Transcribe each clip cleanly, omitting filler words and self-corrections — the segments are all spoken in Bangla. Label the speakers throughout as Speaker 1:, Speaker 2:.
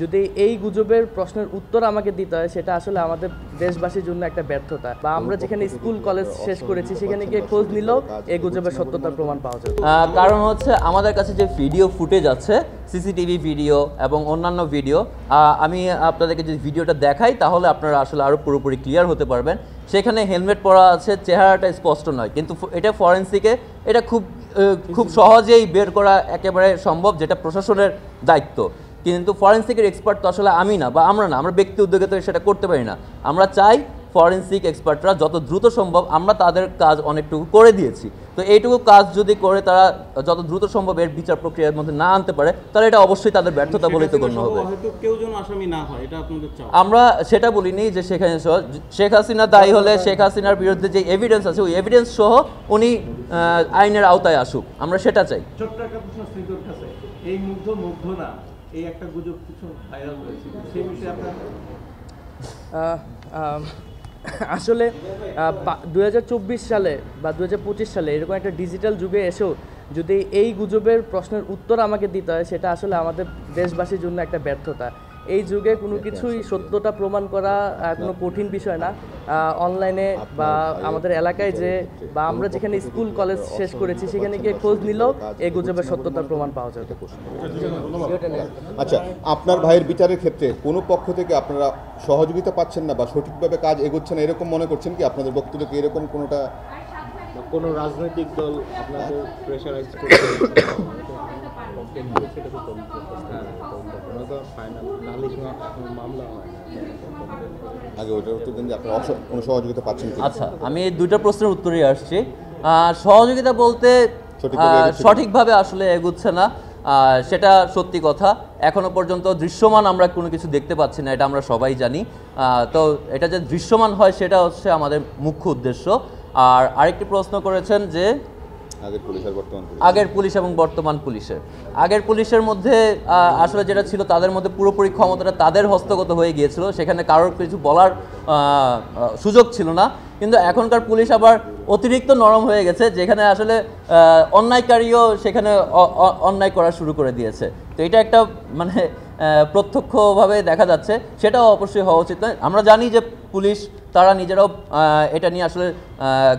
Speaker 1: যদি এই গুজবের প্রশ্নের উত্তর আমাকে দিতে হয়, সেটা আসলে আমাদের দেশবাসীর জন্য একটা ব্যর্থতা। বা আমরা যেখানে স্কুল কলেজ শেষ করেছি সেখানে গিয়ে খোঁজ নিলেও এই গুজবের সত্যতার প্রমাণ পাওয়া যাবে।
Speaker 2: কারণ হচ্ছে আমাদের কাছে যে ভিডিও ফুটেজ আছে, সিসিটিভি ভিডিও এবং অন্যান্য ভিডিও, আমি আপনাদেরকে যদি ভিডিওটা দেখাই তাহলে আপনারা আসলে আরও পুরোপুরি ক্লিয়ার হতে পারবেন। সেখানে হেলমেট পরা আছে, চেহারাটা স্পষ্ট নয়, কিন্তু এটা ফরেন্সিকে এটা খুব সহজেই বের করা একেবারে সম্ভব, যেটা প্রশাসনের দায়িত্ব। কিন্তু ফরেন্সিকের এক্সপার্ট তো আসলে আমি না বা আমরা না, আমরা ব্যক্তি উদ্যোগে তো সেটা করতে পারি না। আমরা চাই ফরেন্সিক এক্সপার্টরা যত দ্রুত সম্ভব, আমরা তাদের কাজ অনেকটুকু করে দিয়েছি, তো এইটুকু কাজ যদি করে তারা যত দ্রুত সম্ভব এর বিচার প্রক্রিয়ার মধ্যে না আনতে পারে, তাহলে এটা অবশ্যই তাদের ব্যর্থতা বলেই তো গণ্য হবে। আমরা সেটা বলিনি যে শেখ হাসিনা দায়ী হলে শেখ হাসিনার বিরুদ্ধে যে এভিডেন্স আছে ওই এভিডেন্স সহ উনি আইনের আওতায় আসুক, আমরা সেটা চাই।
Speaker 3: ছোট্ট একটা প্রশ্ন স্নেহর কাছে, এই মুগ্ধ না এই একটা গুজব কিছু ভাইরাল হয়েছিল, সেই বিষয়ে আপনার
Speaker 1: আসলে 2024 সালে বা 2025 সালে এরকম একটা ডিজিটাল যুগে এসেও যদি এই গুজবের প্রশ্নের উত্তর আমাকে দিতে হয়, সেটা আসলে আমাদের দেশবাসীর জন্য একটা ব্যর্থতা। এই যুগে কোনো কিছুই সত্যতা প্রমাণ করা কোনো কঠিন বিষয় না। অনলাইনে বা আমাদের এলাকায় যে বা আমরা যেখানে স্কুল কলেজ শেষ করেছি সেখানে গিয়ে খোঁজ নিলেও এই গুজবের সত্যতার প্রমাণ পাওয়া যাবে।
Speaker 4: আচ্ছা, আপনার ভাইয়ের বিচারের ক্ষেত্রে কোনো পক্ষ থেকে আপনারা সহযোগিতা পাচ্ছেন না বা সঠিকভাবে কাজ এগোচ্ছে না, এরকম মনে করছেন কি? আপনাদের বক্তব্য কি এরকম কোনোটা,
Speaker 3: কোনো রাজনৈতিক দল আপনাদের প্রেশারাইজ করছে?
Speaker 4: আগে ওইটার উত্তর দিন যে আপনারা কোনো সহযোগিতা পাচ্ছেন কি?
Speaker 2: আচ্ছা, আমি এই দুইটা প্রশ্নের উত্তরই আসছি। সহযোগিতা বলতে সঠিকভাবে আসলে এগুচ্ছে না, সেটা সত্যি কথা। এখনো পর্যন্ত দৃশ্যমান আমরা কোনো কিছু দেখতে পাচ্ছি না, এটা আমরা সবাই জানি। তো এটা যে দৃশ্যমান হয় সেটা হচ্ছে আমাদের মুখ্য উদ্দেশ্য। আর আরেকটি প্রশ্ন করেছেন যে আগের পুলিশ এবং বর্তমান পুলিশের, আগের পুলিশের মধ্যে আসলে যেটা ছিল তাদের মধ্যে পুরোপুরি ক্ষমতাটা তাদের হস্তগত হয়ে গিয়েছিল, সেখানে কারোর কিছু বলার সুযোগ ছিল না। কিন্তু এখনকার পুলিশ আবার অতিরিক্ত নরম হয়ে গেছে, যেখানে আসলে অন্যায়কারীও সেখানে অন্যায় করা শুরু করে দিয়েছে। তো এটা একটা মানে প্রত্যক্ষভাবে দেখা যাচ্ছে, সেটাও অবশ্যই হওয়া উচিত নয়। আমরা জানি যে পুলিশ তারা নিজেরাও এটা নিয়ে আসলে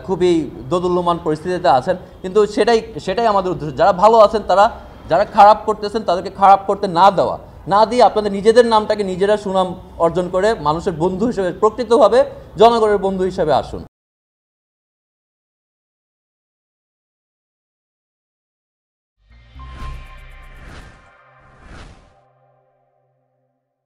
Speaker 2: খুবই দোদুল্যমান পরিস্থিতিতে আছেন, কিন্তু সেটাই আমাদের উদ্দেশ্য। যারা ভালো আছেন তারা, যারা খারাপ করতেছেন তাদেরকে খারাপ করতে না দিয়ে আপনাদের নিজেদের নামটাকে নিজেরা সুনাম অর্জন করে মানুষের বন্ধু হিসেবে, প্রকৃতভাবে জনগণের বন্ধু হিসেবে আসুন।